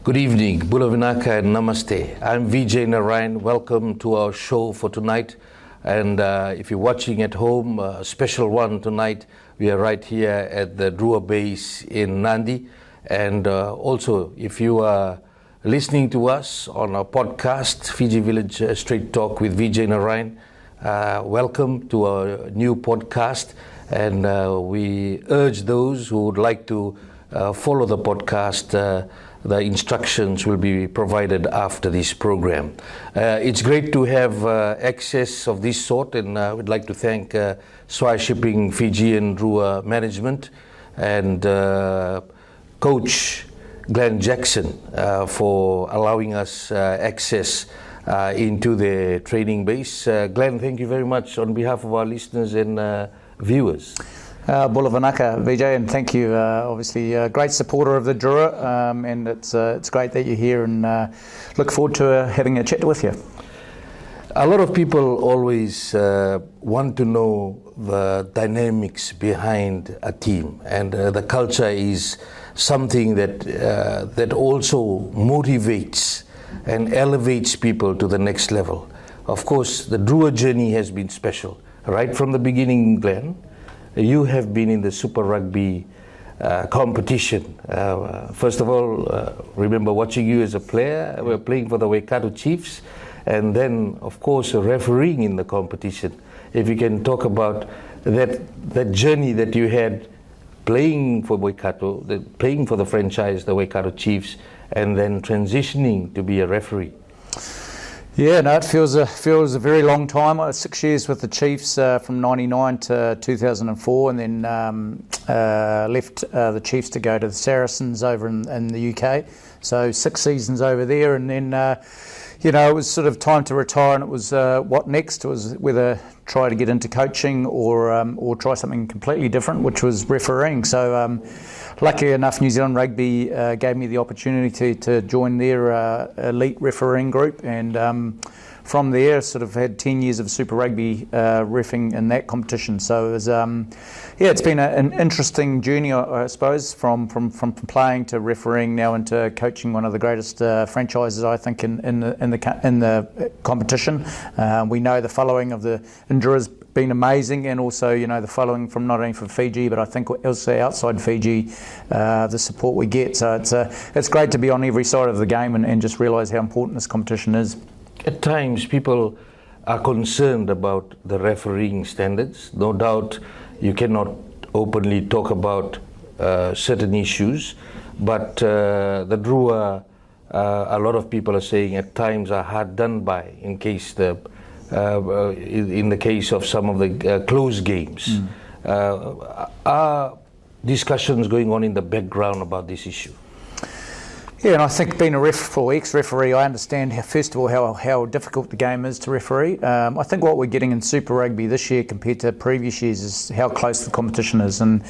Good evening, Bulavinaka and Namaste. I'm Vijay Narayan. Welcome to our show for tonight. And if you're watching at home, a special one tonight. We are right here at the Drua base in Nandi. And also, if you are listening to us on our podcast, Fiji Village Straight Talk with Vijay Narayan, welcome to our new podcast. And we urge those who would like to follow the podcast. The instructions will be provided after this program. It's great to have access of this sort, and I would like to thank Swire Shipping Fijian Drua Management and Coach Glen Jackson for allowing us access into the training base. Glen, thank you very much on behalf of our listeners and viewers. Bulavinaka, Vijay, and thank you. Obviously, a great supporter of the Drua, and it's great that you're here, and look forward to having a chat with you. A lot of people always want to know the dynamics behind a team, and the culture is something that also motivates and elevates people to the next level. Of course, the Drua journey has been special, right from the beginning, Glen. You have been in the Super Rugby competition. First of all, remember watching you as a player. We were playing for the Waikato Chiefs, and then, of course, refereeing in the competition. If you can talk about that journey that you had playing for Waikato, playing for the franchise, the Waikato Chiefs, and then transitioning to be a referee. Yeah, no, it feels a very long time. 6 years with the Chiefs from '99 to 2004, and then left the Chiefs to go to the Saracens over in the UK. So 6 seasons over there, and then it was sort of time to retire, and it was what next? It was whether try to get into coaching or try something completely different, which was refereeing. So luckily enough, New Zealand Rugby gave me the opportunity to join their elite refereeing group, and from there sort of had 10 years of Super Rugby reffing in that competition. So it was, it's been an interesting journey, I suppose, from playing to refereeing now into coaching one of the greatest franchises, I think, in the competition. We know the following of the Drua been amazing, and also the following from not only from Fiji but I think also outside Fiji, the support we get. So it's great to be on every side of the game and just realise how important this competition is. At times people are concerned about the refereeing standards. No doubt you cannot openly talk about certain issues, but the Drua, a lot of people are saying at times are hard done by in the case of some of the close games. Are discussions going on in the background about this issue? Yeah, and I think being a ex-referee, I understand first of all how difficult the game is to referee. I think what we're getting in Super Rugby this year compared to previous years is how close the competition is, and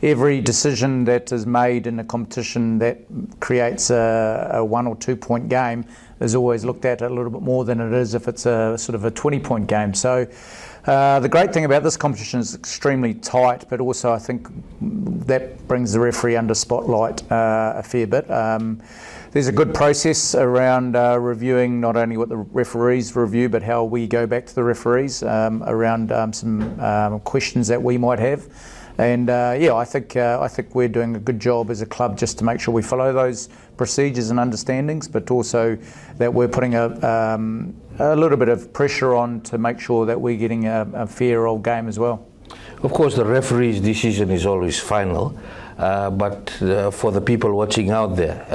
every decision that is made in a competition that creates a 1 or 2 point game is always looked at a little bit more than it is if it's a sort of a 20-point game. So the great thing about this competition is extremely tight, but also I think that brings the referee under spotlight a fair bit. There's a good process around reviewing not only what the referees review, but how we go back to the referees around some questions that we might have. And I think we're doing a good job as a club just to make sure we follow those procedures and understandings, but also that we're putting a little bit of pressure on to make sure that we're getting a fair old game as well. Of course, the referee's decision is always final, but for the people watching out there,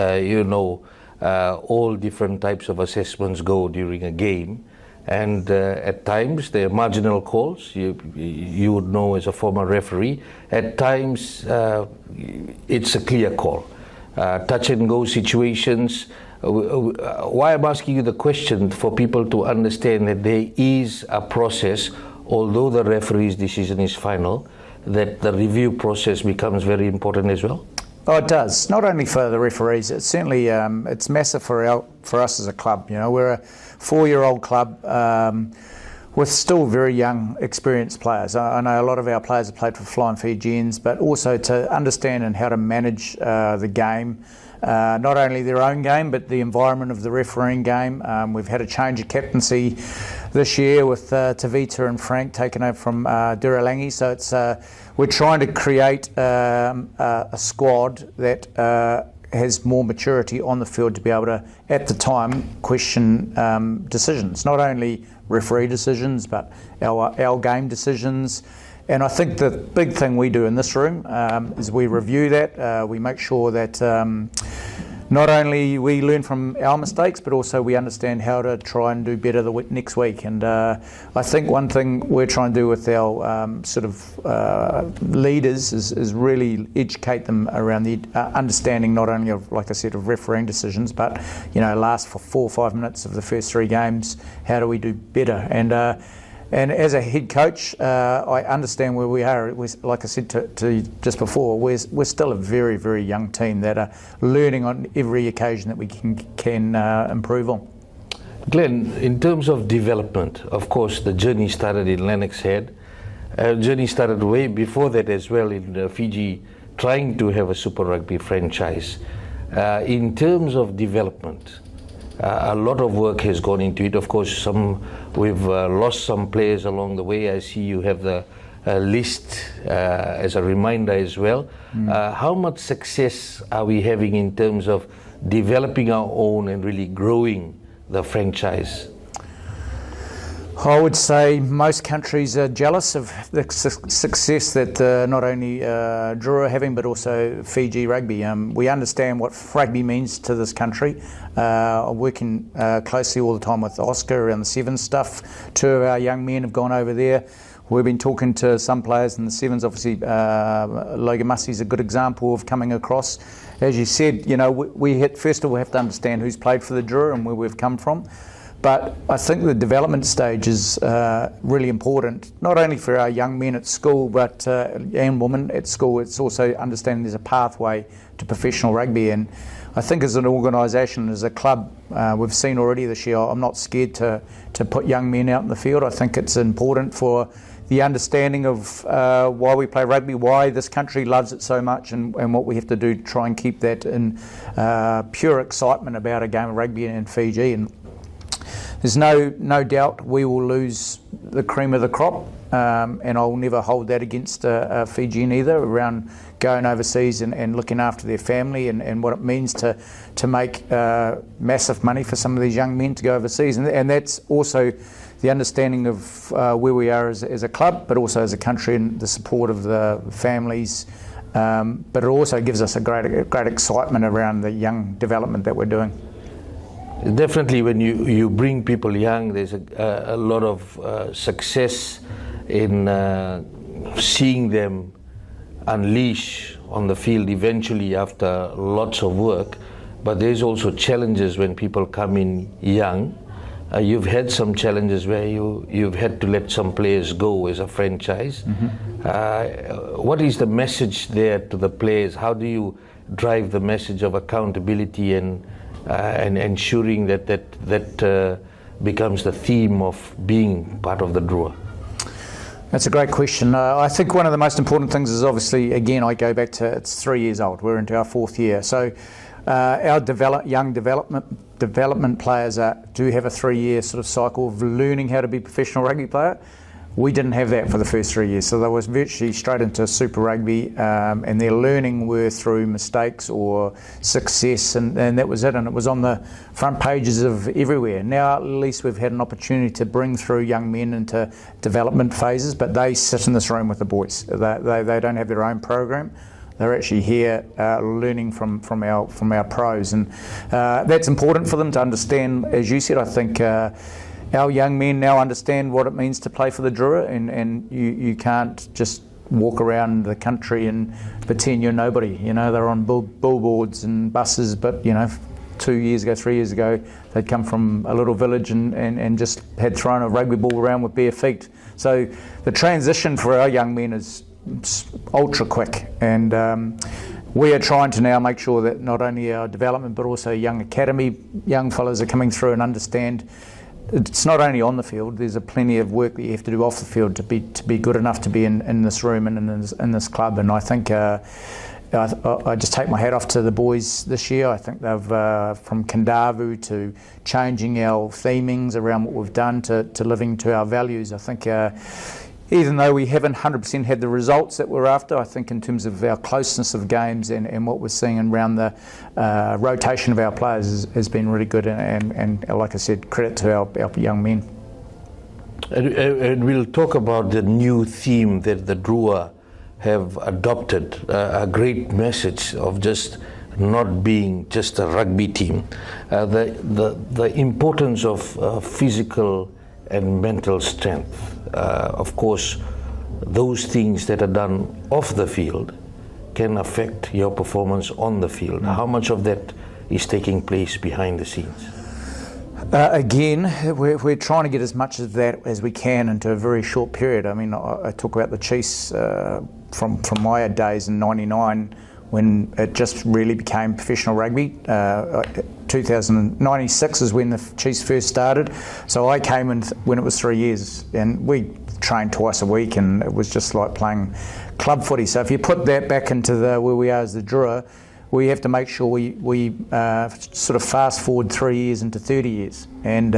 all different types of assessments go during a game. And at times they're marginal calls. You would know as a former referee. At times it's a clear call. Touch and go situations. Why I'm asking you the question, for people to understand that there is a process, although the referee's decision is final, that the review process becomes very important as well. Oh, it does. Not only for the referees, it's certainly it's massive for us as a club. We're a 4-year-old club. with still very young, experienced players. I know a lot of our players have played for Flying Fijians, but also to understand and how to manage the game, not only their own game, but the environment of the refereeing game. We've had a change of captaincy this year with Tavita and Frank taking over from Duralangi, so it's we're trying to create a squad that has more maturity on the field to be able to, at the time, question decisions, not only referee decisions, but our game decisions. And I think the big thing we do in this room is we review that. We make sure that not only we learn from our mistakes, but also we understand how to try and do better the next week. And I think one thing we're trying to do with our leaders is really educate them around the understanding not only of, like I said, of refereeing decisions, but last for 4 or 5 minutes of the first 3 games, how do we do better? And as a head coach, I understand where we are. Like I said to you just before, we're still a very, very young team that are learning on every occasion that we can improve on. Glen, in terms of development, of course, the journey started in Lennox Head. Journey started way before that as well in Fiji, trying to have a Super Rugby franchise. In terms of development, a lot of work has gone into it. Of course, we've lost some players along the way. I see you have the list as a reminder as well. How much success are we having in terms of developing our own and really growing the franchise? I would say most countries are jealous of the success that not only Drua are having, but also Fiji Rugby. We understand what rugby means to this country. Working closely all the time with Oscar around the Sevens stuff. 2 of our young men have gone over there. We've been talking to some players in the Sevens. Obviously, Logan Mussey's a good example of coming across. As you said, first of all, we have to understand who's played for the Drua and where we've come from. But I think the development stage is really important, not only for our young men at school, but and women at school. It's also understanding there's a pathway to professional rugby. And I think as an organisation, as a club, we've seen already this year, I'm not scared to put young men out in the field. I think it's important for the understanding of why we play rugby, why this country loves it so much, and what we have to do to try and keep that in pure excitement about a game of rugby in Fiji. And there's no doubt we will lose the cream of the crop, and I'll never hold that against a Fijian either, around going overseas and looking after their family and what it means to make massive money for some of these young men to go overseas. And that's also the understanding of where we are as a club, but also as a country, and the support of the families. But it also gives us a great excitement around the young development that we're doing. Definitely, when you bring people young, there's a lot of success in seeing them unleash on the field eventually after lots of work. But there's also challenges when people come in young. You've had some challenges where you've had to let some players go as a franchise. What is the message there to the players? How do you drive the message of accountability and ensuring that becomes the theme of being part of the Drua? That's a great question. I think one of the most important things is, obviously, again, I go back to, it's 3 years old. We're into our 4th year. So our young development players do have a 3-year sort of cycle of learning how to be a professional rugby player. We didn't have that for the first 3 years, so they was virtually straight into Super Rugby, and their learning were through mistakes or success, and that was it, and it was on the front pages of everywhere. Now at least we've had an opportunity to bring through young men into development phases, but they sit in this room with the boys. They don't have their own program. They're actually here learning from our pros, and that's important for them to understand. As you said, I think our young men now understand what it means to play for the Drua, and you can't just walk around the country and pretend you're nobody. They're on billboards and buses, but 2 years ago, 3 years ago, they'd come from a little village and just had thrown a rugby ball around with bare feet. So the transition for our young men is ultra quick, and we are trying to now make sure that not only our development but also young academy young fellas are coming through and understand it's not only on the field. There's a plenty of work that you have to do off the field to be good enough to be in this room and in this club. And I think I just take my hat off to the boys this year. I think they've from Kadavu to changing our themings around what we've done to living to our values. I think even though we haven't 100% had the results that we're after, I think in terms of our closeness of games and what we're seeing around the rotation of our players has been really good. And like I said, credit to our young men. And we'll talk about the new theme that the Drua have adopted, a great message of just not being just a rugby team. The importance of physical and mental strength. Of course, those things that are done off the field can affect your performance on the field. How much of that is taking place behind the scenes? Again, we're trying to get as much of that as we can into a very short period. I mean, I talk about the Chiefs from my days in '99 when it just really became professional rugby. 1996 is when the Chiefs first started. So I came in when it was 3 years, and we trained twice a week, and it was just like playing club footy. So if you put that back into where we are as the Drua, we have to make sure we sort of fast forward 3 years into 30 years. And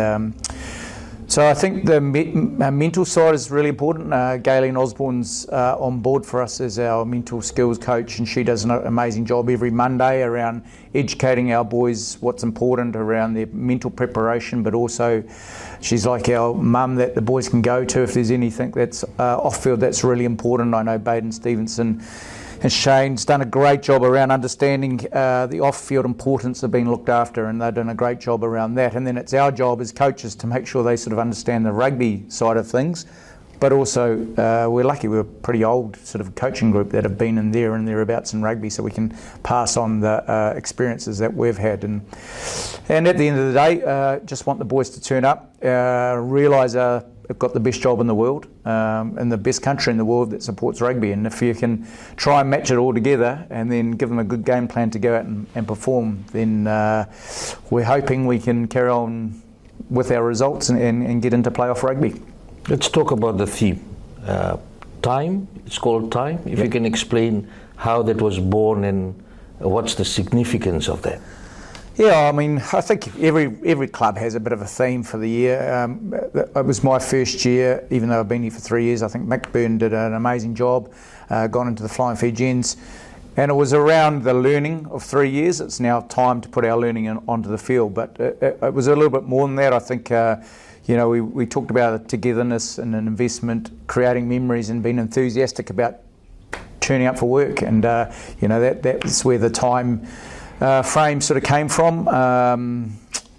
so I think the mental side is really important. Galen Osborne's on board for us as our mental skills coach, and she does an amazing job every Monday around educating our boys what's important around their mental preparation, but also she's like our mum that the boys can go to if there's anything that's off-field that's really important. I know Baden Stevenson and Shane's done a great job around understanding the off-field importance of being looked after, and they've done a great job around that. And then it's our job as coaches to make sure they sort of understand the rugby side of things. But also, we're lucky we're a pretty old sort of coaching group that have been in there and thereabouts in rugby, so we can pass on the experiences that we've had. And at the end of the day, just want the boys to turn up, realise they've got the best job in the world, and the best country in the world that supports rugby. And if you can try and match it all together and then give them a good game plan to go out and perform, then we're hoping we can carry on with our results and get into playoff rugby. Let's talk about the theme. Time, it's called Time. If you can explain how that was born and what's the significance of that. Yeah, I mean, I think every club has a bit of a theme for the year. It was my first year, even though I've been here for 3 years. I think Mick Byrne did an amazing job, gone into the Flying Fijians, and it was around the learning of 3 years. It's now time to put our learning onto the field, but it was a little bit more than that. I think, we talked about togetherness and an investment, creating memories and being enthusiastic about turning up for work, and that's where the time frame sort of came from.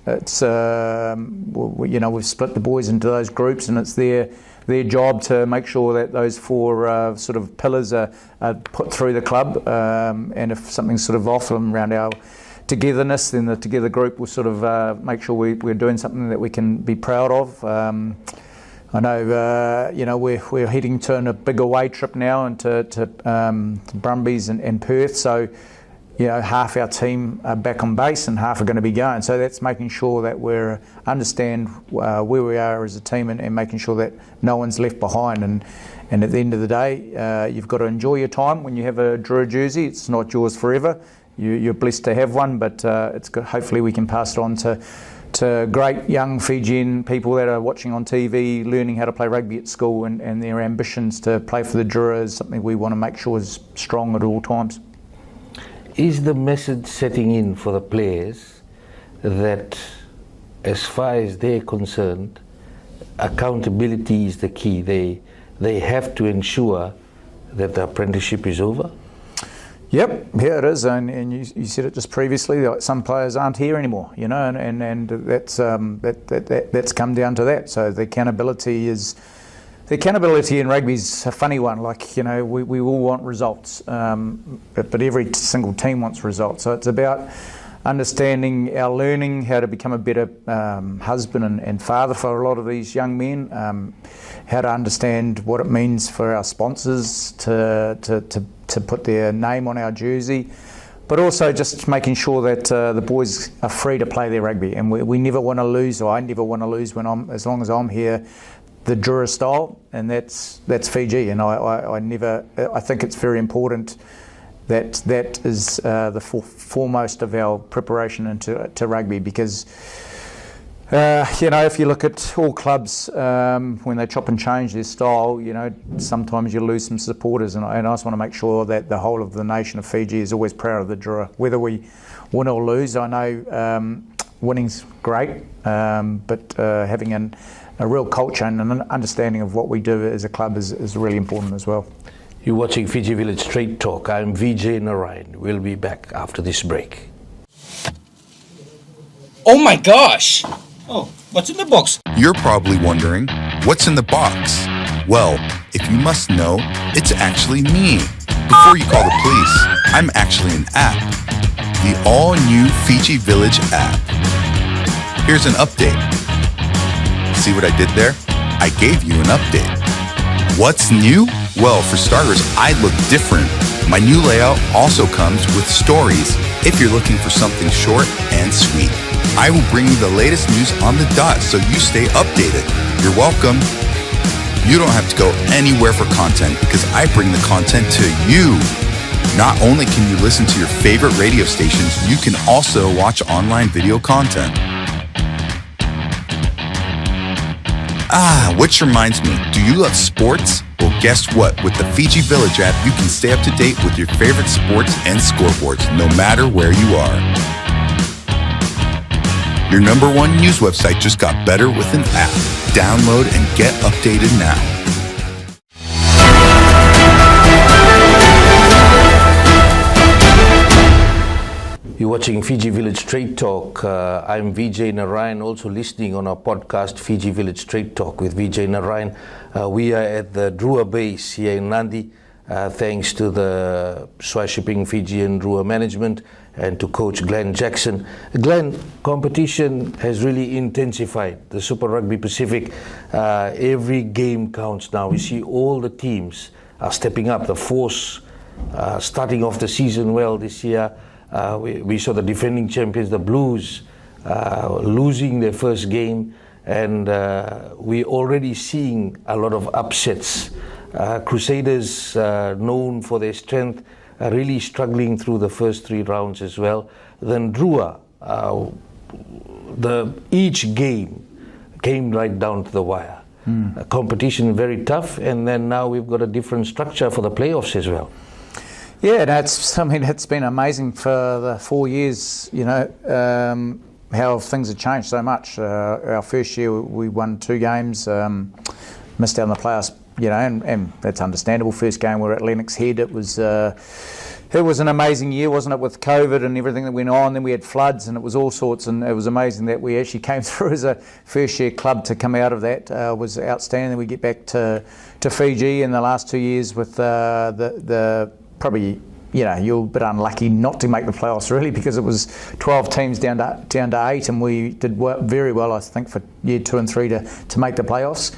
It's we've split the boys into those groups, and it's their job to make sure that those four sort of pillars are put through the club, and if something's sort of off around our togetherness, then the together group will sort of make sure we're doing something that we can be proud of. I know, we're heading to a big away trip now into Brumbies and Perth, so half our team are back on base and half are going to be going. So that's making sure that we understand where we are as a team and making sure that no one's left behind. And at the end of the day, you've got to enjoy your time when you have a Drua jersey. It's not yours forever. You're blessed to have one, but it's good. Hopefully we can pass it on to great young Fijian people that are watching on TV, learning how to play rugby at school, and their ambitions to play for the Drua is something we want to make sure is strong at all times. Is the message setting in for the players that, as far as they're concerned, accountability is the key? They have to ensure that the apprenticeship is over? Yep, yeah, it is, and you said it just previously. Like some players aren't here anymore, and that's come down to that. So the accountability in rugby is a funny one. Like, we all want results, but every single team wants results. So it's about understanding our learning, how to become a better husband and father for a lot of these young men, how to understand what it means for our sponsors to put their name on our jersey, but also just making sure that the boys are free to play their rugby, and we never want to lose, or I never want to lose as long as I'm here, the Drua style, and that's Fiji, and I think it's very important that is the foremost of our preparation into rugby, because if you look at all clubs, when they chop and change their style, sometimes you lose some supporters, and I just want to make sure that the whole of the nation of Fiji is always proud of the Drua, whether we win or lose. I know winning's great, but having a real culture and an understanding of what we do as a club is really important as well. You're watching Fiji Village Straight Talk. I'm Vijay Narayan. We'll be back after this break. Oh my gosh! Oh, what's in the box? You're probably wondering, what's in the box? Well, if you must know, it's actually me. Before you call the police, I'm actually an app. The all-new Fiji Village app. Here's an update. See what I did there? I gave you an update. What's new? Well, for starters, I look different. My new layout also comes with stories if you're looking for something short and sweet. I will bring you the latest news on the dot so you stay updated. You're welcome. You don't have to go anywhere for content because I bring the content to you. Not only can you listen to your favorite radio stations, you can also watch online video content. Which reminds me, do you love sports? Well, guess what? With the Fiji Village app, you can stay up to date with your favorite sports and scoreboards, no matter where you are. Your #1 news website just got better with an app. Download and get updated now. You're watching Fiji Village Straight Talk. I'm Vijay Narayan, also listening on our podcast, Fiji Village Straight Talk with Vijay Narayan. We are at the Drua base here in Nadi, thanks to the Swire Shipping Fijian Drua management and to Coach Glen Jackson. Glen, competition has really intensified. The Super Rugby Pacific, every game counts now. We see all the teams are stepping up. The Force starting off the season well this year. We saw the defending champions, the Blues, losing their first game, and we're already seeing a lot of upsets. Crusaders, known for their strength, are really struggling through the first 3 rounds as well. Then Drua, each game came right down to the wire. Competition very tough, and then now we've got a different structure for the playoffs as well. Yeah, it's been amazing for the 4 years, how things have changed so much. Our first year we won 2 games, missed out on the playoffs, and that's understandable. First game we were at Lennox Head. It was an amazing year, wasn't it, with COVID and everything that went on. Then we had floods and it was all sorts, and it was amazing that we actually came through as a first year club to come out of that. Was outstanding. Then we get back to Fiji in the last 2 years with the probably, you're a bit unlucky not to make the playoffs really, because it was 12 teams down to 8, and we did very well, I think, for year 2 and 3 to make the playoffs.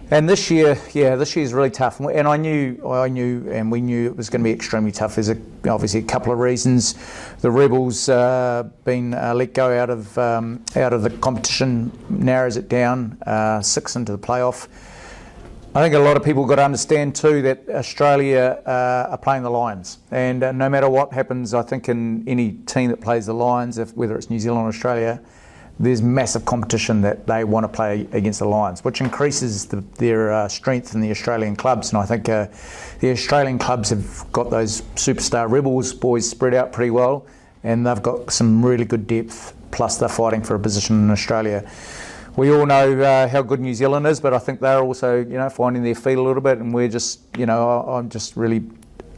And this year is really tough, and I knew, and we knew it was going to be extremely tough. There's obviously a couple of reasons. The Rebels been let go out of the competition, narrows it down 6 into the playoff. I think a lot of people got to understand too that Australia are playing the Lions, and no matter what happens, I think in any team that plays the Lions, whether it's New Zealand or Australia, there's massive competition that they want to play against the Lions, which increases their strength in the Australian clubs. And I think the Australian clubs have got those superstar Rebels boys spread out pretty well, and they've got some really good depth, plus they're fighting for a position in Australia. We all know how good New Zealand is, but I think they're also, finding their feet a little bit, and we're just, I'm just really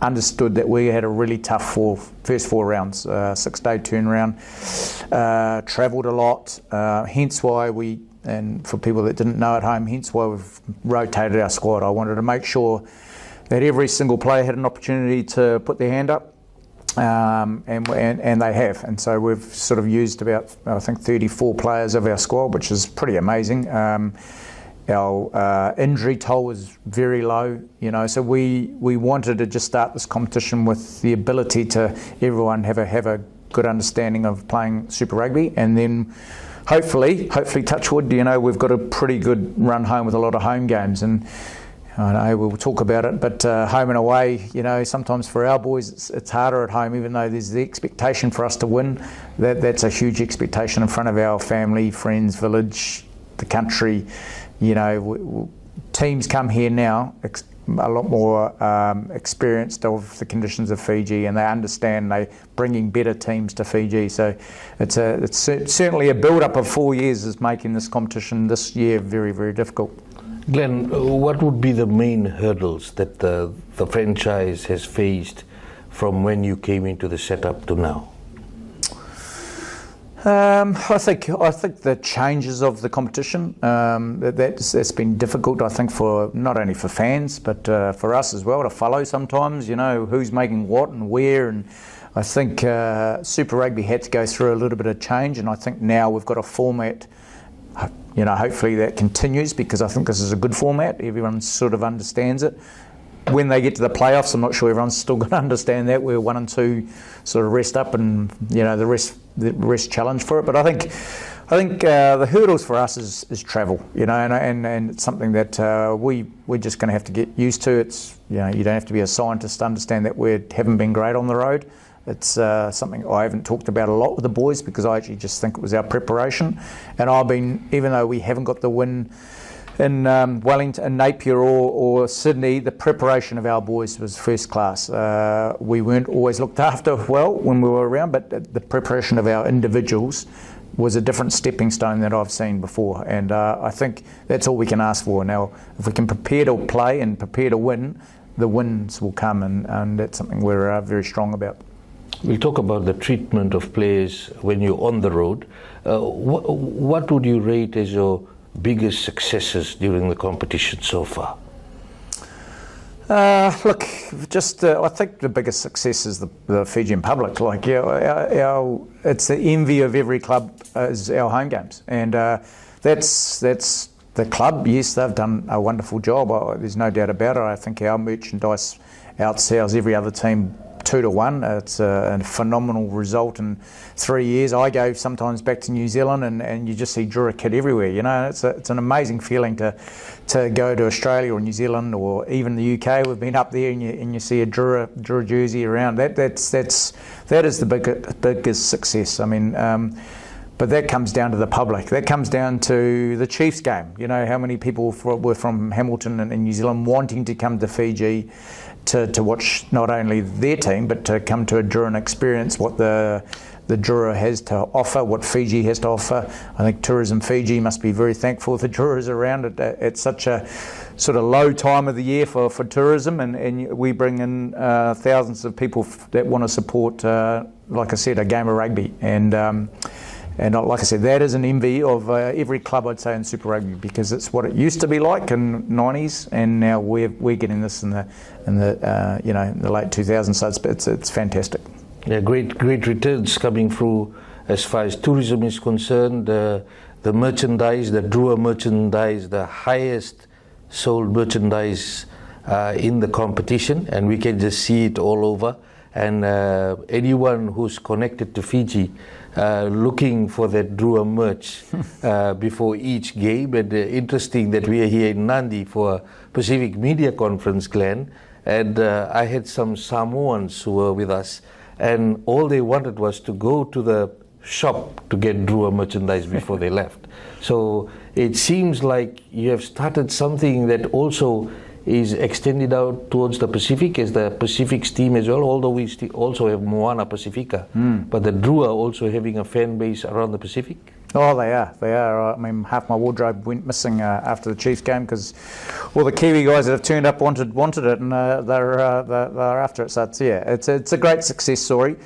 understood that we had a really tough first 4 rounds, 6-day turnaround, travelled a lot, hence why and for people that didn't know at home, hence why we've rotated our squad. I wanted to make sure that every single player had an opportunity to put their hand up. And they have, and so we've sort of used about, I think, 34 players of our squad, which is pretty amazing. Our injury toll was very low, you know, so we wanted to just start this competition with the ability to everyone have a good understanding of playing Super Rugby, and then hopefully touch wood, you know, we've got a pretty good run home with a lot of home games, and I know we'll talk about it, but home and away, you know, sometimes for our boys it's harder at home, even though there's the expectation for us to win. That's a huge expectation in front of our family, friends, village, the country. You know, teams come here now a lot more experienced of the conditions of Fiji, and they understand they're bringing better teams to Fiji. So it's certainly a build-up of 4 years is making this competition this year very, very difficult. Glen, what would be the main hurdles that the franchise has faced from when you came into the setup to now? I think the changes of the competition, that's been difficult, I think, for not only for fans but for us as well to follow sometimes, you know, who's making what and where. And I think Super Rugby had to go through a little bit of change, and I think now we've got a format, you know, hopefully that continues, because I think this is a good format. Everyone sort of understands it. When they get to the playoffs, I'm not sure everyone's still going to understand that. We're 1 and 2 sort of rest up, and you know the rest challenge for it. But I think the hurdles for us is travel, you know, and it's something that we're just going to have to get used to. It's, you know, you don't have to be a scientist to understand that we haven't been great on the road. It's something I haven't talked about a lot with the boys, because I actually just think it was our preparation. And I've been, even though we haven't got the win in Wellington, Napier or Sydney, the preparation of our boys was first class. We weren't always looked after well when we were around, but the preparation of our individuals was a different stepping stone that I've seen before. And I think that's all we can ask for. Now, if we can prepare to play and prepare to win, the wins will come, and that's something we're very strong about. We'll talk about the treatment of players when you're on the road. What would you rate as your biggest successes during the competition so far? Look, just I think the biggest success is the Fijian public. Like, it's the envy of every club is our home games, and that's the club. Yes, they've done a wonderful job. There's no doubt about it. I think our merchandise outsells every other team 2-1. It's a phenomenal result in 3 years. I go sometimes back to New Zealand and you just see Drua kit everywhere, you know. It's an amazing feeling to go to Australia or New Zealand or even the UK. We've been up there and you see a Drua jersey around. That is the biggest success. I mean, but that comes down to the public. That comes down to the Chiefs game. You know, how many people were from Hamilton and New Zealand wanting to come to Fiji to watch not only their team, but to come to a Drua and experience what the Drua has to offer, what Fiji has to offer. I think Tourism Fiji must be very thankful the Drua is around at such a sort of low time of the year for tourism, and we bring in thousands of people that want to support, like I said, a game of rugby. And like I said, that is an envy of every club, I'd say, in Super Rugby, because it's what it used to be like in the 90s, and now we're getting this in the late 2000s. So it's fantastic. Yeah, great returns coming through as far as tourism is concerned. The merchandise, the Drua merchandise, the highest sold merchandise in the competition, and we can just see it all over. And anyone who's connected to Fiji looking for that Drua merch before each game. And interesting that we are here in Nandi for a Pacific Media Conference, Glen, and I had some Samoans who were with us, and all they wanted was to go to the shop to get Drua merchandise before they left. So it seems like you have started something that also is extended out towards the Pacific, as the Pacific's team as well, although we also have Moana Pacifica. But the Drua also having a fan base around the Pacific? Oh, they are. I mean, half my wardrobe went missing after the Chiefs game, because all the Kiwi guys that have turned up wanted it, and they're after it. So it's a great success story.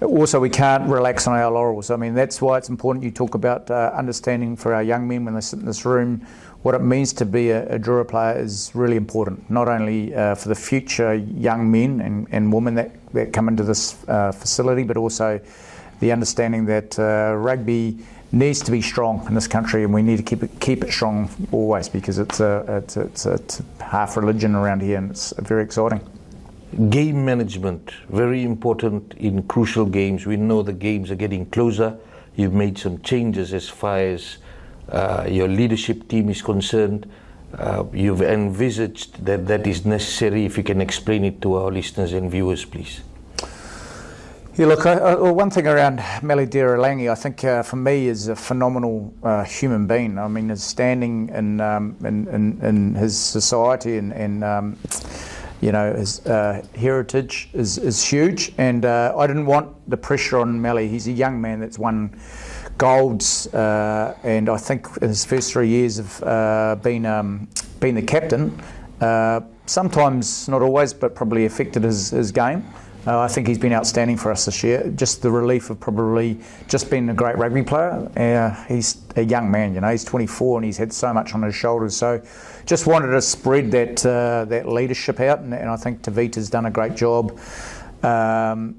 Also, we can't relax on our laurels. I mean, that's why it's important you talk about understanding for our young men when they sit in this room. What it means to be a Drua player is really important, not only for the future young men and women that come into this facility, but also the understanding that rugby needs to be strong in this country, and we need to keep it strong always, because it's a half religion around here, and it's very exciting. Game management, very important in crucial games. We know the games are getting closer. You've made some changes as far as your leadership team is concerned. You've envisaged that is necessary. If you can explain it to our listeners and viewers, please. Yeah, look, one thing around Meli Diralangi, I think for me, is a phenomenal human being. I mean, his standing in his society and his heritage is huge. And I didn't want the pressure on Meli. He's a young man that's won golds, and I think in his first 3 years of being the captain, sometimes, not always, but probably affected his game. I think he's been outstanding for us this year. Just the relief of probably just being a great rugby player. He's a young man, he's 24 and he's had so much on his shoulders. So just wanted to spread that leadership out, and I think Tavita's done a great job from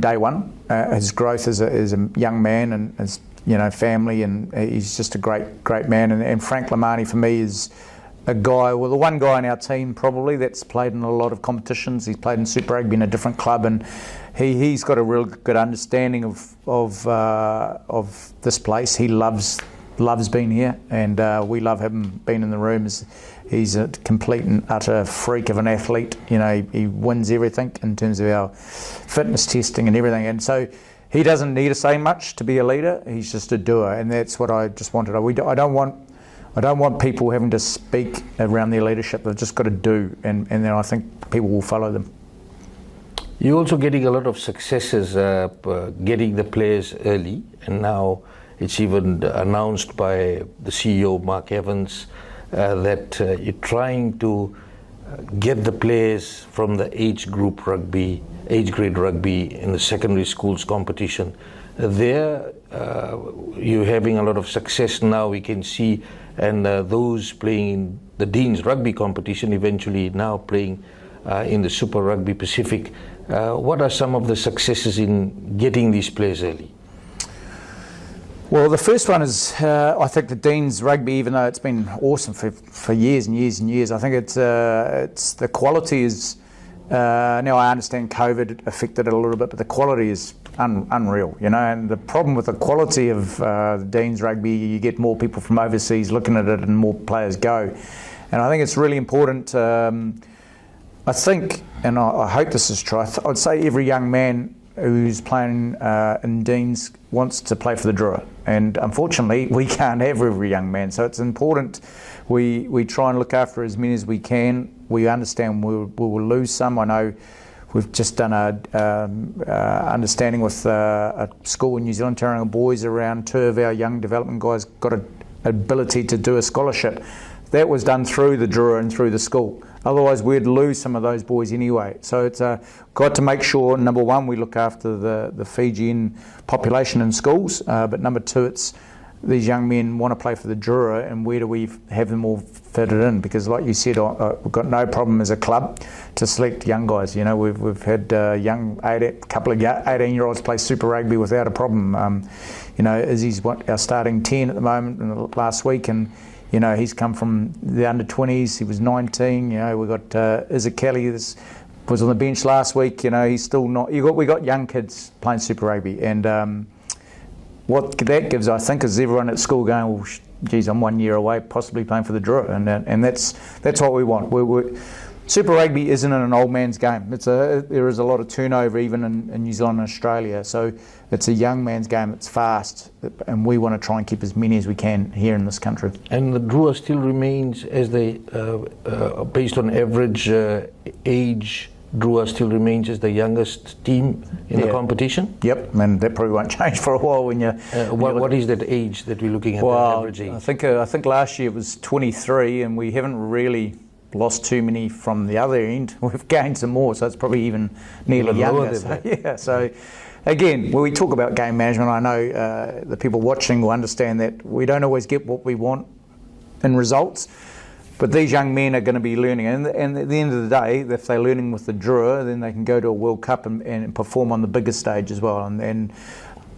day one. His growth as a young man and his family, and he's just a great man. And Frank Lamani for me is a guy, well, the one guy in our team probably that's played in a lot of competitions. He's played in Super Rugby in a different club, and he's got a real good understanding of this place. He loves being here, and we love him being in the room. He's a complete and utter freak of an athlete. He wins everything in terms of our fitness testing and everything, and so he doesn't need to say much to be a leader. He's just a doer, and that's what I just wanted. I don't want people having to speak around their leadership. They've just got to do, and then I think people will follow them. You're also getting a lot of successes getting the players early, and now it's even announced by the CEO, Mark Evans, that you're trying to get the players from the age grade rugby in the secondary schools competition. There, you're having a lot of success now, we can see, and those playing in the Dean's Rugby competition eventually now playing in the Super Rugby Pacific. What are some of the successes in getting these players early? Well, the first one is, I think the Dean's Rugby, even though it's been awesome for years and years and years, I think it's the quality is, now I understand COVID affected it a little bit, but the quality is unreal, and the problem with the quality of the Dean's Rugby, you get more people from overseas looking at it and more players go. And I think it's really important, I think, and I hope this is true, I'd say every young man who's playing in Dean's wants to play for the Drua, and unfortunately we can't have every young man, so it's important we try and look after as many as we can. We understand we will lose some. I know we've just done a understanding with a school in New Zealand, Tauranga Boys, around 2 of our young development guys got an ability to do a scholarship. That was done through the Drua and through the school. Otherwise, we'd lose some of those boys anyway. So it's got to make sure, number one, we look after the Fijian population in schools, but number two, it's these young men want to play for the Drua, and where do we have them all fitted in? Because like you said, we've got no problem as a club to select young guys. We've had couple of 18-year-olds play Super Rugby without a problem. Izzy's our starting 10 at the moment in the last week, and he's come from the under-20s. He was 19. We got Izzy Kelly was on the bench last week. He's still not. We got young kids playing Super Rugby, and what that gives, I think, is everyone at school going, well, geez, I'm 1 year away, possibly playing for the Drua, and that's what we want. Super Rugby isn't an old man's game. There is a lot of turnover even in New Zealand and Australia, so it's a young man's game. It's fast, and we want to try and keep as many as we can here in this country. And the Drua still remains as based on average age. Drua still remains as the youngest team in the competition? Yep, and that probably won't change for a while when you... what is that age that we're looking at, the average age? I think last year it was 23, and we haven't really lost too many from the other end. We've gained some more, so it's probably even nearly younger. So again, when we talk about game management, I know the people watching will understand that we don't always get what we want in results. But these young men are going to be learning, and at the end of the day, if they're learning with the Drua, then they can go to a World Cup and perform on the biggest stage as well. And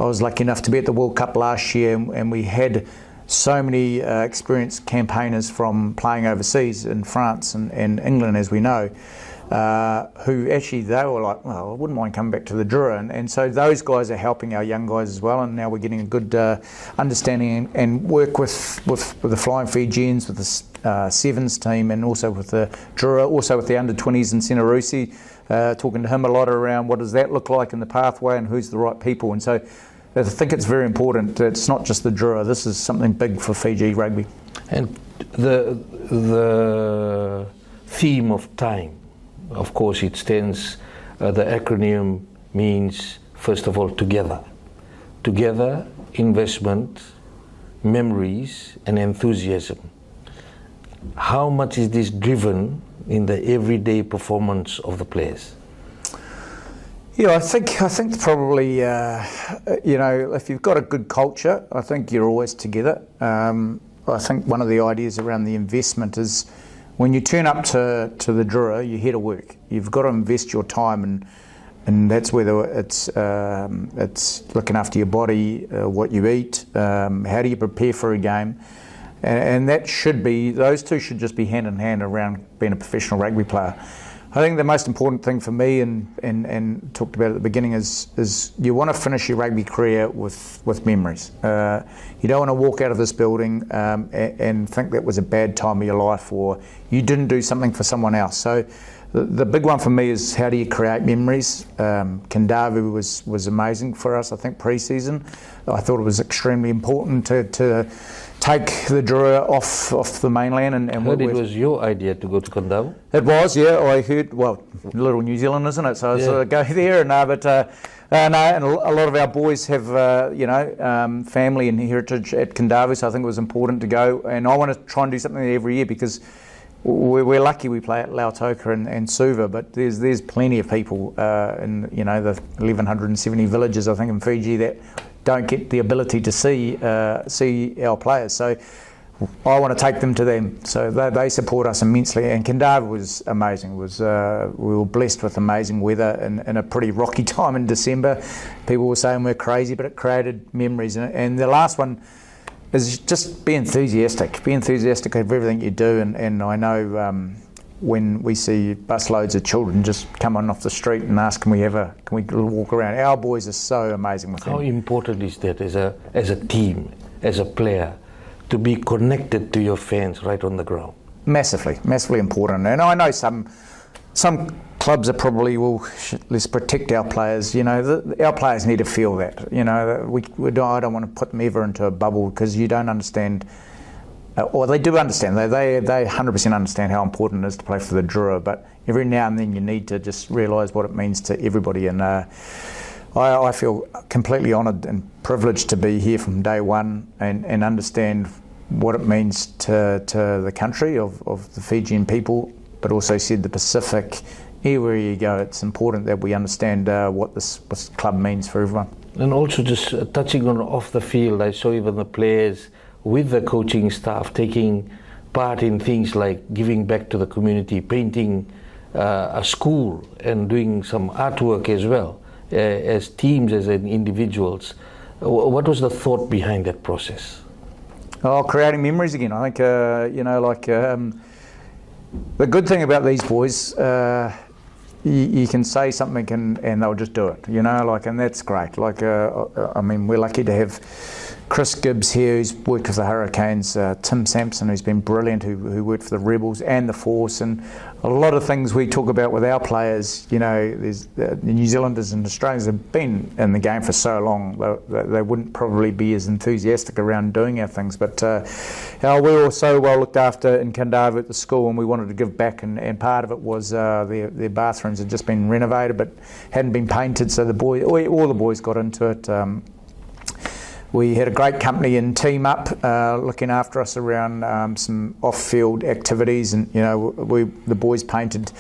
I was lucky enough to be at the World Cup last year, and we had so many experienced campaigners from playing overseas in France and England, as we know, who actually, they were like, well, I wouldn't mind coming back to the Drua. And so those guys are helping our young guys as well, and now we're getting a good understanding and work with the Flying Fijians, with the Sevens team, and also with the Drua, also with the under-20s in Senarusi, talking to him a lot around what does that look like in the pathway and who's the right people. And so I think it's very important that it's not just the Drua. This is something big for Fiji rugby. And the theme of time, of course, it stands, the acronym means, first of all, together. Together, investment, memories, and enthusiasm. How much is this driven in the everyday performance of the players? Yeah, I think probably, if you've got a good culture, I think you're always together. I think one of the ideas around the investment is when you turn up to the Drua, you're here to work. You've got to invest your time, and that's whether it's looking after your body, what you eat, how do you prepare for a game, and that should be, those two should just be hand in hand around being a professional rugby player. I think the most important thing for me, and talked about at the beginning, is you want to finish your rugby career with memories. You don't want to walk out of this building and think that was a bad time of your life, or you didn't do something for someone else. So the big one for me is, how do you create memories? Kadavu was amazing for us, I think, pre-season. I thought it was extremely important to take the Drua off the mainland. And I heard it was your idea to go to Kadavu? It was, yeah. I heard, well, little New Zealand, isn't it? So I go there, and and a lot of our boys have, family and heritage at Kadavu, so I think it was important to go. And I want to try and do something there every year, because we're lucky we play at Lautoka and Suva, but there's plenty of people in the 1170 villages, I think, in Fiji that don't get the ability to see our players. So I want to take them to them. So they support us immensely. And Kadavu was amazing. We were blessed with amazing weather in a pretty rocky time in December. People were saying we're crazy, but it created memories. And the last one is just be enthusiastic. Be enthusiastic of everything you do. And I know when we see busloads of children just come on off the street and ask, can we walk around? Our boys are so amazing with them. How important is that as a team, as a player, to be connected to your fans right on the ground? Massively important. And I know some clubs are probably, let's protect our players. Our players need to feel that. I don't want to put them ever into a bubble, because you don't understand. Or they do understand. They 100% understand how important it is to play for the Drua. But every now and then you need to just realise what it means to everybody. And I feel completely honoured and privileged to be here from day one and understand what it means to the country of the Fijian people, but also said the Pacific. Everywhere you go, it's important that we understand what this club means for everyone. And also just touching on off the field, I saw even the players with the coaching staff taking part in things like giving back to the community, painting a school, and doing some artwork as well, as teams, as individuals. What was the thought behind that process? Creating memories again. I think, the good thing about these boys, you can say something and they'll just do it, and that's great. We're lucky to have Chris Gibbs here, who's worked with the Hurricanes, Tim Sampson, who's been brilliant, who worked for the Rebels and the Force, and a lot of things we talk about with our players. There's the New Zealanders and Australians have been in the game for so long, they wouldn't probably be as enthusiastic around doing our things. But we were so well looked after in Kadavu at the school, and we wanted to give back, and part of it was their bathrooms had just been renovated but hadn't been painted, so all the boys got into it. We had a great company and team up looking after us around some off-field activities, and the boys painted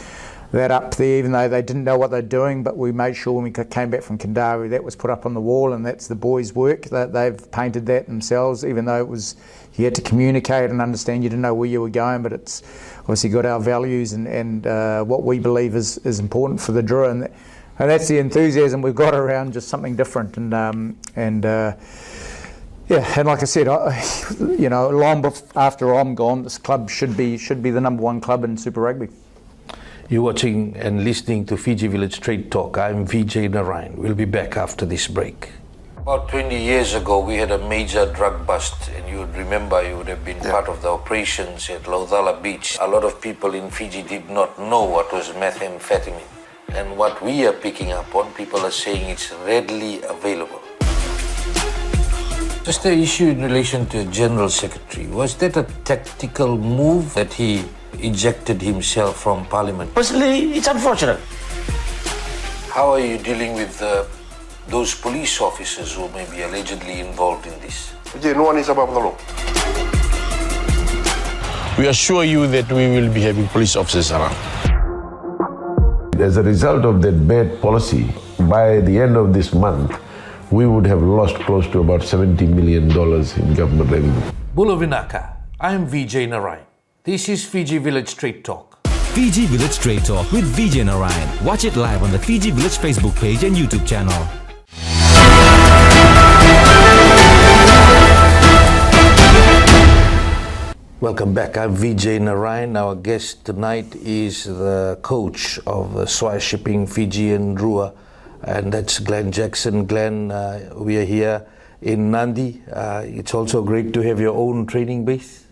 that up there, even though they didn't know what they're doing. But we made sure when we came back from Kadavu that was put up on the wall, and that's the boys' work. They've painted that themselves, even though you had to communicate and understand. You didn't know where you were going, but it's obviously got our values and what we believe is important for the Drua. And And that's the enthusiasm we've got around just something different. And like I said, long after I'm gone, this club should be the number one club in Super Rugby. You're watching and listening to Fiji Village Trade Talk. I'm Vijay Narayan. We'll be back after this break. About 20 years ago, we had a major drug bust, and you would remember, you would have been part of the operations at Laudala Beach. A lot of people in Fiji did not know what was methamphetamine. And what we are picking up on, people are saying it's readily available. Just the issue in relation to General Secretary, was that a tactical move that he ejected himself from Parliament? Personally, it's unfortunate. How are you dealing with those police officers who may be allegedly involved in this? No one is above the law. We assure you that we will be having police officers around. As a result of that bad policy, by the end of this month, we would have lost close to about $70 million in government revenue. Bula Vinaka, I'm Vijay Narayan. This is Fiji Village Trade Talk. Fiji Village Trade Talk with Vijay Narayan. Watch it live on the Fiji Village Facebook page and YouTube channel. Welcome back. I'm Vijay Narayan. Our guest tonight is the coach of Swire Shipping Fijian Drua, and that's Glen Jackson. Glen, we are here in Nandi. It's also great to have your own training base.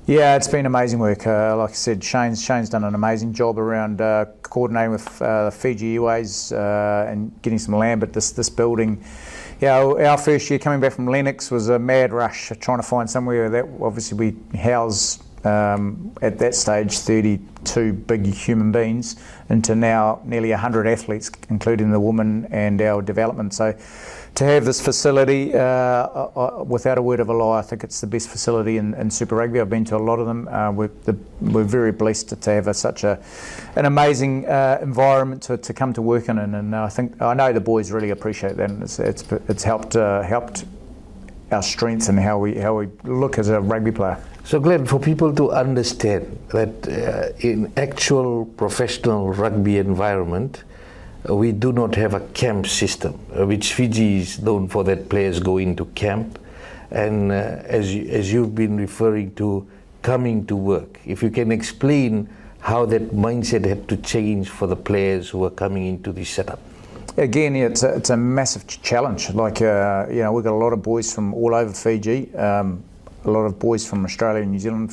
Yeah, it's been amazing work. Like I said, Shane's done an amazing job around coordinating with the Fiji Airways and getting some land at this building. Yeah, our first year coming back from Lennox was a mad rush, trying to find somewhere that obviously we house at that stage 32 big human beings into now nearly 100 athletes, including the women and our development. So to have this facility, without a word of a lie, I think it's the best facility in Super Rugby. I've been to a lot of them. We're very blessed to have such an amazing environment to come to work in, and I know the boys really appreciate that, and it's helped our strengths and how we look as a rugby player. So Glen, for people to understand that in actual professional rugby environment, we do not have a camp system, which Fiji is known for, that players go into camp. And as you've been referring to coming to work, if you can explain how that mindset had to change for the players who are coming into this setup. Again, it's a massive challenge. Like, we've got a lot of boys from all over Fiji, a lot of boys from Australia and New Zealand,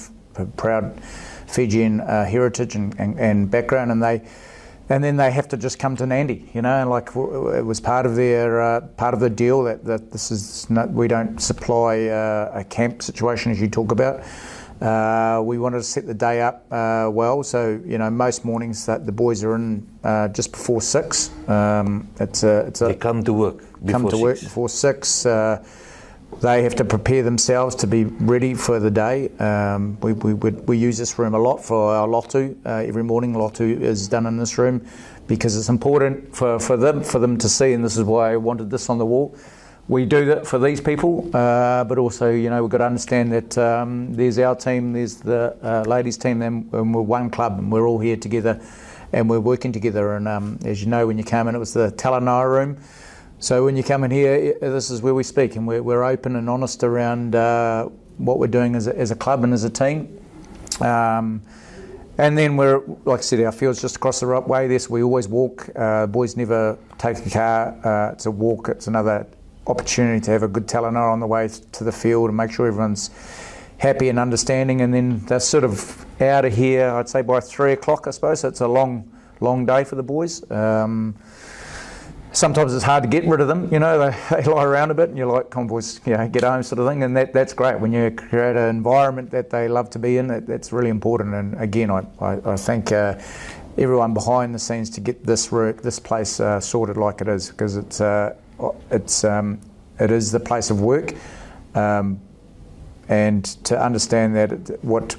proud Fijian heritage and background, and then they have to just come to Nandi, like it was part of the deal that this is not, we don't supply a camp situation as you talk about. We wanted to set the day up well, so most mornings that the boys are in just before 6. They come to work before 6. They have to prepare themselves to be ready for the day. We use this room a lot for our lotu. Every morning lotu is done in this room because it's important for them to see, and this is why I wanted this on the wall. We do that for these people, but also we've got to understand that there's our team, there's the ladies team, and we're one club, and we're all here together, and we're working together. And as you know, when you come in, it was the Talanoa room. So when you come in here, this is where we speak, and we're open and honest around what we're doing as a club and as a team. And then we're, like I said, our field's just across the right way there, so we always walk. Boys never take a car. It's a walk. It's another opportunity to have a good Talanoa on the way to the field and make sure everyone's happy and understanding. And then they're sort of out of here, I'd say by 3 o'clock, I suppose. So it's a long day for the boys. Sometimes it's hard to get rid of them, they lie around a bit and you're like, come on boys, get home sort of thing, and that's great. When you create an environment that they love to be in, that's really important. And again, I thank everyone behind the scenes to get this place sorted like it is, because it is the place of work, and to understand that what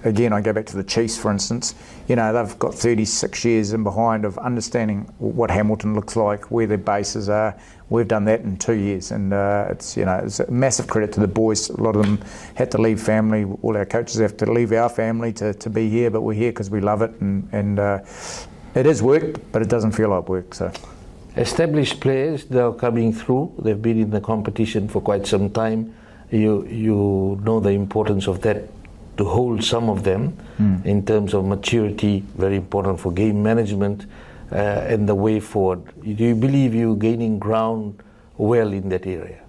again, I go back to the Chiefs, for instance. They've got 36 years in behind of understanding what Hamilton looks like, where their bases are. We've done that in 2 years, and it's a massive credit to the boys. A lot of them had to leave family. All our coaches have to leave our family to be here, but we're here because we love it, and It is work, but it doesn't feel like work. So. Established players, they're coming through. They've been in the competition for quite some time. You know the importance of that, to hold some of them in terms of maturity, very important for game management and the way forward. Do you believe you're gaining ground well in that area?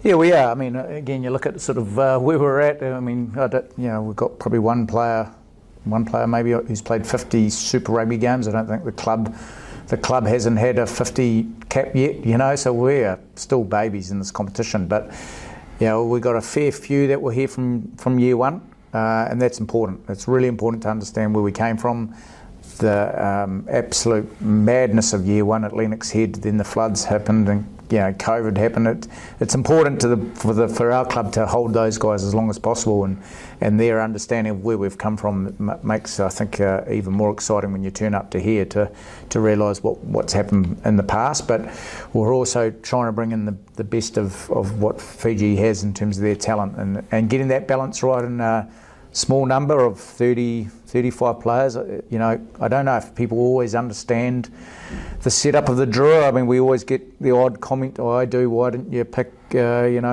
Yeah, we are. I mean, again, you look at sort of where we're at. I mean, we've got probably one player maybe who's played 50 Super Rugby games. I don't think the club hasn't had a 50 cap yet, so we're still babies in this competition. But, we got a fair few that were here from year one, and that's important. It's really important to understand where we came from. The absolute madness of year one at Lennox Head, then the floods happened and COVID happened. It's important for our club to hold those guys as long as possible, and their understanding of where we've come from makes, I think, even more exciting when you turn up to here to realise what's happened in the past. But we're also trying to bring in the best of what Fiji has in terms of their talent, and getting that balance right in a small number of 30, 35 players. I don't know if people always understand the setup of the Drua. I mean, we always get the odd comment, I do, why didn't you pick,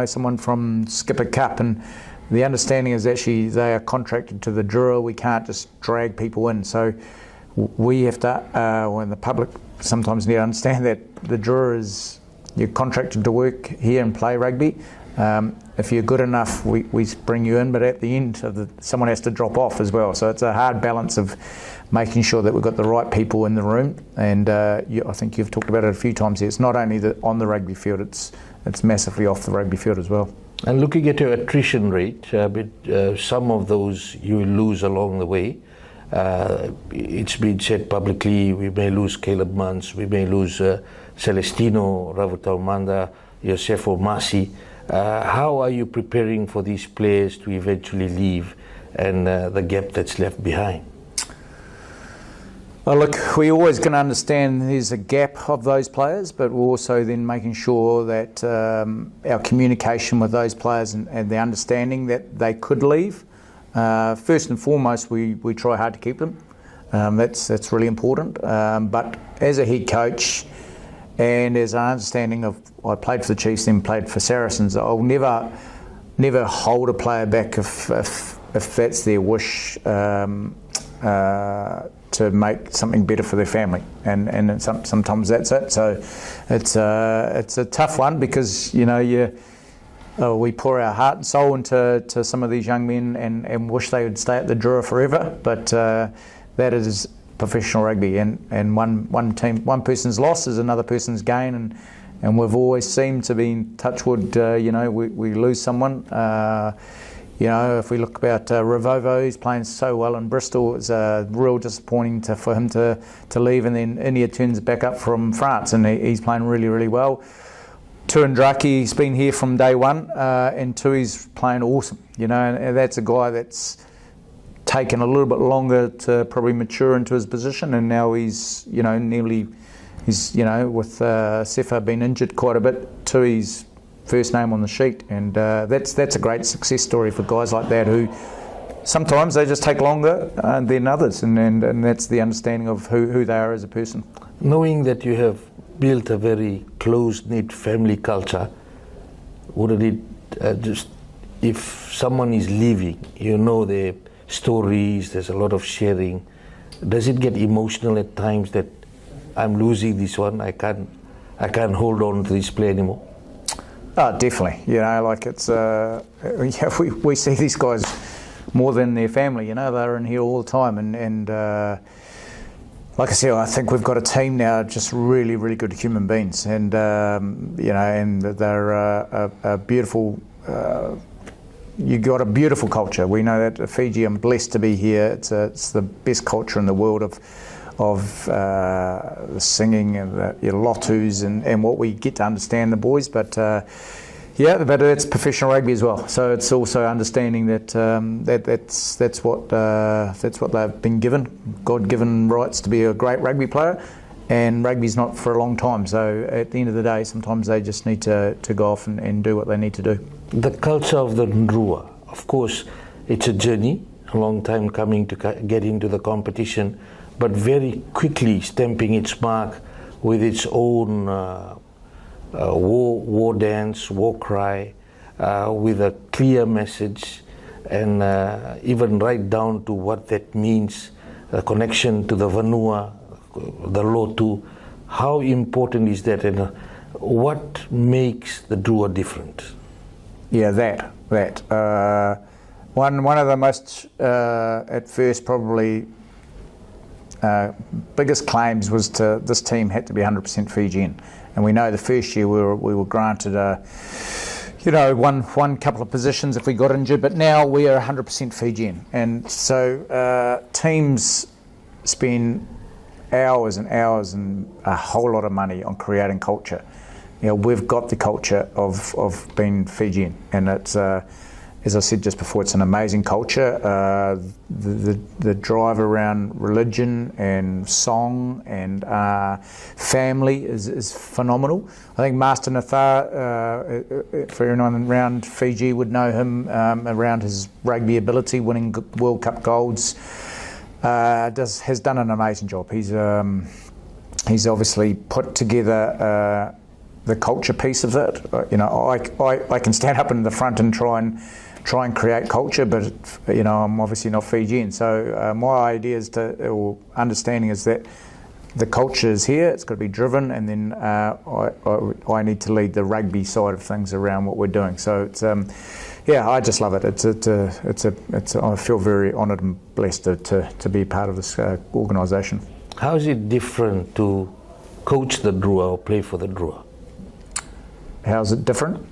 someone from Skipper Cup? And the understanding is actually they are contracted to the Drua. We can't just drag people in. So we have to, when the public sometimes need to understand that the Drua is, you're contracted to work here and play rugby. If you're good enough, we bring you in, but at the end someone has to drop off as well. So it's a hard balance of making sure that we've got the right people in the room. And I think you've talked about it a few times here. It's not only on the rugby field; it's massively off the rugby field as well. And looking at your attrition rate, some of those you will lose along the way. It's been said publicly, we may lose Caleb Muntz, we may lose Celestino Ravutaumanda, Yosefo Masi. How are you preparing for these players to eventually leave and the gap that's left behind? Well, look, we're always going to understand there's a gap of those players, but we're also then making sure that our communication with those players and the understanding that they could leave. First and foremost, we try hard to keep them. That's really important. But as a head coach, and as an understanding of, I played for the Chiefs, then played for Saracens, I'll never hold a player back if that's their wish to make something better for their family, and sometimes that's it. So it's a tough one because we pour our heart and soul into some of these young men and wish they would stay at the Drua forever, but that is professional rugby, and one person's loss is another person's gain, and we've always seemed to be in touch wood. We lose someone. If we look about Rivovo, he's playing so well in Bristol. It's real disappointing for him to leave, and then India turns back up from France, and he's playing really, really well. Tuandraki's been here from day one, and Tui's playing awesome. And that's a guy that's taken a little bit longer to probably mature into his position, and now he's with Sefa being injured quite a bit, Tui's first name on the sheet, and that's a great success story for guys like that who sometimes they just take longer than others, and that's the understanding of who they are as a person. Knowing that you have built a very close-knit family culture, wouldn't it just, if someone is leaving, their stories, there's a lot of sharing, does it get emotional at times that I'm losing this one, I can't hold on to this play anymore? Oh, definitely. It's we see these guys more than their family. They're in here all the time, and like I said, I think we've got a team now just really, really good human beings, and and they're a beautiful. You got a beautiful culture. We know that Fiji. I'm blessed to be here. It's the best culture in the world of the singing and the lotus and what we get to understand the boys. But but it's professional rugby as well. So it's also understanding that that's what they've been given, God-given rights to be a great rugby player. And rugby's not for a long time. So at the end of the day, sometimes they just need to go off and do what they need to do. The culture of the Drua, of course, it's a journey, a long time coming to get into the competition. but very quickly stamping its mark with its own war dance, war cry, with a clear message, and even right down to what that means, the connection to the Vanua, the Lotu. How important is that, and what makes the Drua different? Yeah, that. One of the most, at first probably, biggest claims was this team had to be 100% Fijian, and we know the first year we were granted one couple of positions if we got injured, but now we are 100% Fijian, and so teams spend hours and hours and a whole lot of money on creating culture. We've got the culture of being Fijian, and it's as I said just before, it's an amazing culture. The drive around religion and song and family is phenomenal. I think Master Nathar, for anyone around Fiji would know him around his rugby ability, winning World Cup golds. Has done an amazing job. He's obviously put together the culture piece of it. I can stand up in the front and try and create culture, but I'm obviously not Fijian. So my idea or understanding is that the culture is here. It's got to be driven, and then I need to lead the rugby side of things around what we're doing. So it's I just love it. I feel very honoured and blessed to be part of this organisation. How is it different to coach the Drua or play for the Drua? How's it different?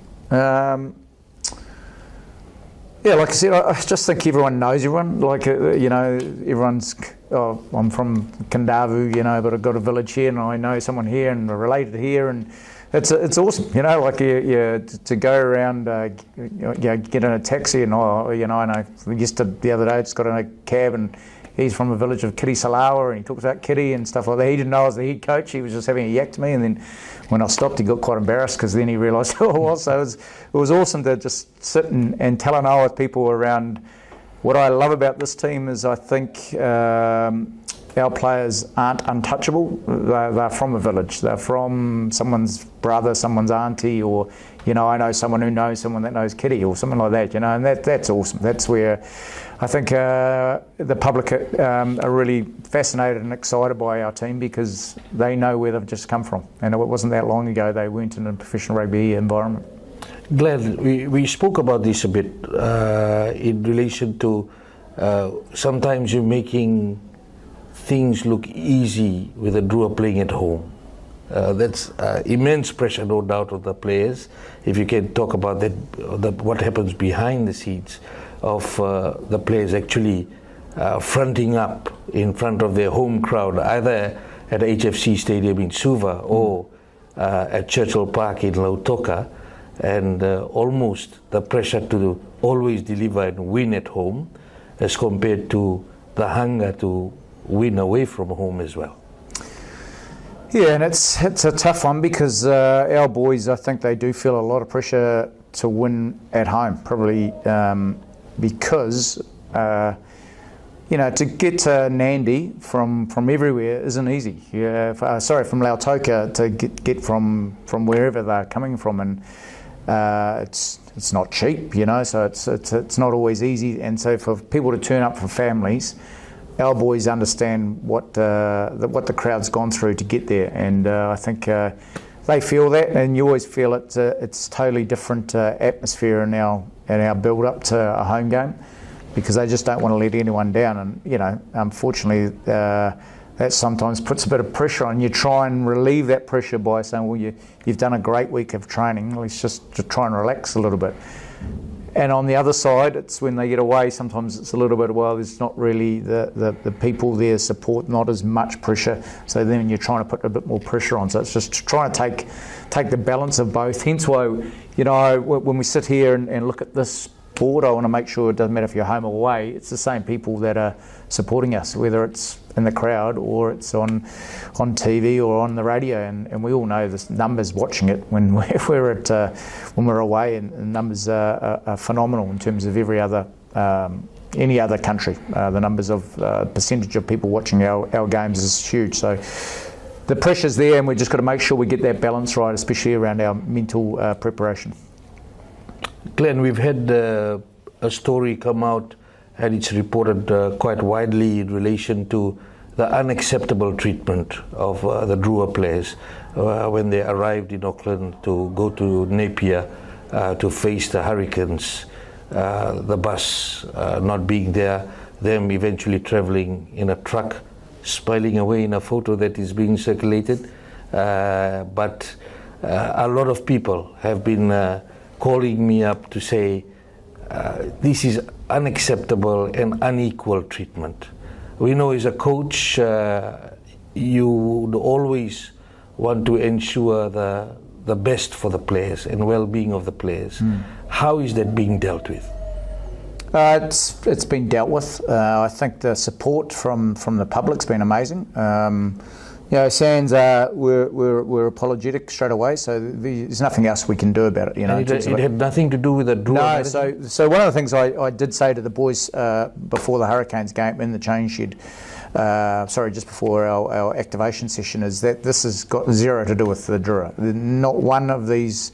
Like I said, I just think everyone knows everyone. Everyone's. I'm from Kadavu, but I've got a village here, and I know someone here, and we're related here, and it's awesome. To go around, get in a taxi, and I know. The other day, I just got in a cab, and he's from a village of Kitty Salawa, and he talks about Kitty and stuff like that. He didn't know I was the head coach. He was just having a yak to me, and then when I stopped, he got quite embarrassed because then he realised who I was. So it was awesome to just sit and tell and know with people around. What I love about this team is I think our players aren't untouchable. They're from a village. They're from someone's brother, someone's auntie, or I know someone who knows someone that knows Kitty, or something like that. And that's awesome. That's where I think the public are really fascinated and excited by our team because they know where they've just come from. And it wasn't that long ago they weren't in a professional rugby environment. Glen, we spoke about this a bit in relation to sometimes you're making things look easy with the Drua playing at home. That's immense pressure, no doubt, on the players. If you can talk about that, what happens behind the scenes of the players actually fronting up in front of their home crowd, either at HFC Stadium in Suva or at Churchill Park in Lautoka, and almost the pressure to always deliver and win at home as compared to the hunger to win away from home as well. Yeah, and it's a tough one because our boys, I think they do feel a lot of pressure to win at home, probably because to get to Nandi from everywhere isn't easy. From Lautoka to get from wherever they're coming from, and it's not cheap, so it's not always easy. And so for people to turn up for families, our boys understand what the crowd's gone through to get there, and I think they feel that, and you always feel it's totally different atmosphere in our build up to a home game, because they just don't want to let anyone down, and unfortunately that sometimes puts a bit of pressure on you. Try and relieve that pressure by saying, well, you've done a great week of training, let's just to try and relax a little bit. And on the other side, it's when they get away, sometimes it's a little bit, there's not really the people there support, not as much pressure. So then you're trying to put a bit more pressure on. So it's just trying to take the balance of both. Hence why, when we sit here and look at this board, I want to make sure it doesn't matter if you're home or away, it's the same people that are supporting us, whether it's in the crowd or it's on TV or on the radio, and we all know the numbers watching it when we're away, and numbers are phenomenal in terms of every other any other country. The numbers of percentage of people watching our games is huge. So the pressure's there, and we've just got to make sure we get that balance right, especially around our mental preparation. Glen, we've had a story come out, and it's reported quite widely in relation to the unacceptable treatment of the Drua players when they arrived in Auckland to go to Napier to face the Hurricanes. The bus not being there, them eventually travelling in a truck, smiling away in a photo that is being circulated. But a lot of people have been calling me up to say this is unacceptable and unequal treatment. We know as a coach, you would always want to ensure the best for the players and well-being of the players. How is that being dealt with? It's been dealt with. I think the support from the public's been amazing. Sans we're apologetic straight away, so there's nothing else we can do about it. It had nothing to do with the Drua. No, so one of the things I did say to the boys before the Hurricanes game in the change shed, just before our activation session, is that this has got zero to do with the Drua. Not one of these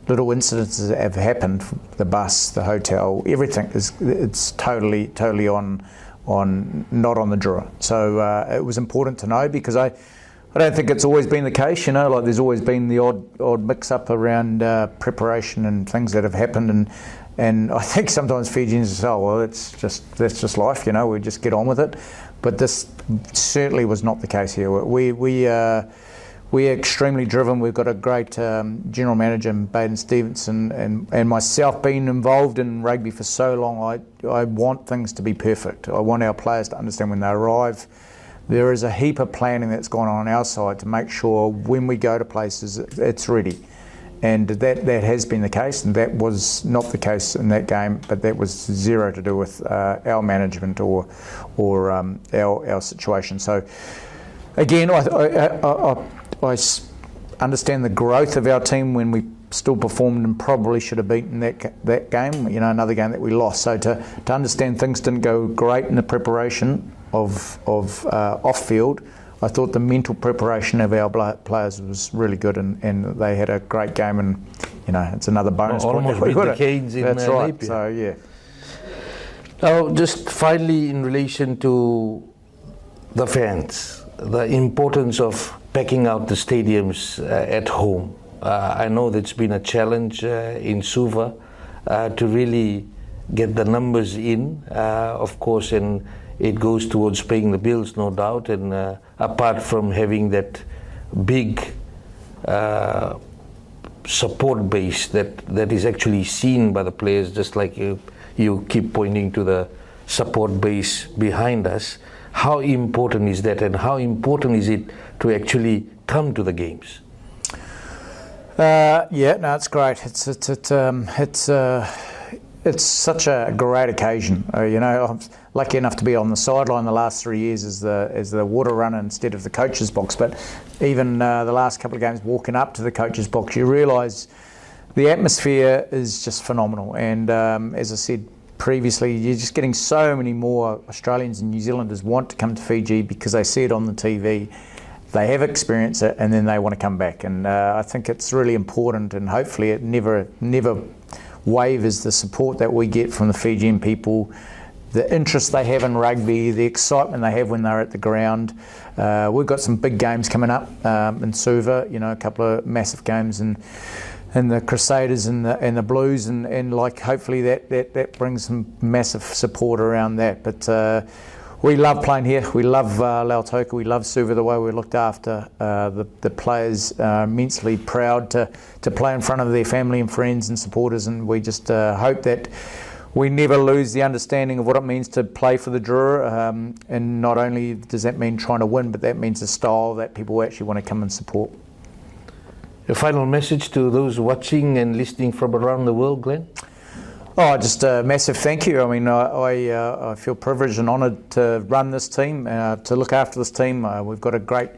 little incidences that have happened, the bus, the hotel, everything it's totally on not on the Drua. So it was important to know, because I don't think it's always been the case, like there's always been the odd mix-up around preparation and things that have happened, and I think sometimes Fijians say, oh, well, that's just life, we just get on with it. But this certainly was not the case here. We're extremely driven. We've got a great general manager, Baden Stevenson, and myself being involved in rugby for so long, I want things to be perfect. I want our players to understand when they arrive. There is a heap of planning that's gone on our side to make sure when we go to places it's ready. And that has been the case, and that was not the case in that game, but that was zero to do with our management or our situation. So again, I understand the growth of our team when we still performed and probably should have beaten that game, another game that we lost. So to understand things didn't go great in the preparation of off-field, I thought the mental preparation of our players was really good, and they had a great game, and it's another bonus point. Almost beat the Canes in That's right. Napier. So yeah. Now, just finally, in relation to the fans, the importance of packing out the stadiums at home. I know that's been a challenge in Suva to really get the numbers in, of course, and it goes towards paying the bills, no doubt, and apart from having that big support base that is actually seen by the players, just like you keep pointing to the support base behind us. How important is that, and how important is it to actually come to the games? It's great. It's such a great occasion. I'm lucky enough to be on the sideline the last 3 years as the water runner instead of the coach's box. But even the last couple of games, walking up to the coach's box, you realise the atmosphere is just phenomenal. And as I said previously, you're just getting so many more Australians and New Zealanders want to come to Fiji because they see it on the TV, they have experienced it, and then they want to come back. And I think it's really important, and hopefully it never wavers, the support that we get from the Fijian people, the interest they have in rugby, the excitement they have when they're at the ground. We've got some big games coming up in Suva, a couple of massive games, and the Crusaders and the Blues, and like hopefully that brings some massive support around that. But we love playing here. We love Lautoka. We love Suva, the way we're looked after. The players are immensely proud to play in front of their family and friends and supporters, and we just hope that we never lose the understanding of what it means to play for the Drua. And not only does that mean trying to win, but that means a style that people actually want to come and support. A final message to those watching and listening from around the world, Glen? Oh, just a massive thank you. I mean, I feel privileged and honoured to run this team, to look after this team. We've got a great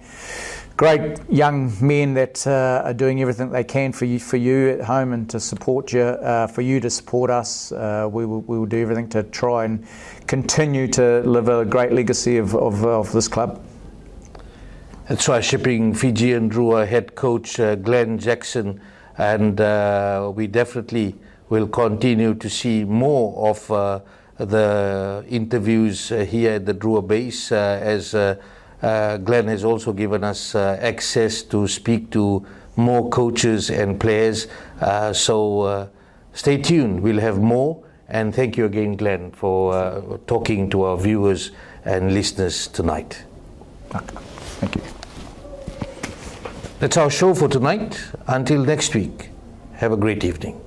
great young men that are doing everything they can for you at home and to support you, for you to support us. We will do everything to try and continue to live a great legacy of this club. That's right, shipping Fijian Drua head coach Glen Jackson, and we definitely will continue to see more of the interviews here at the Drua base, as Glen has also given us access to speak to more coaches and players. So stay tuned, we'll have more. And thank you again, Glen, for talking to our viewers and listeners tonight. Thank you. That's our show for tonight. Until next week, have a great evening.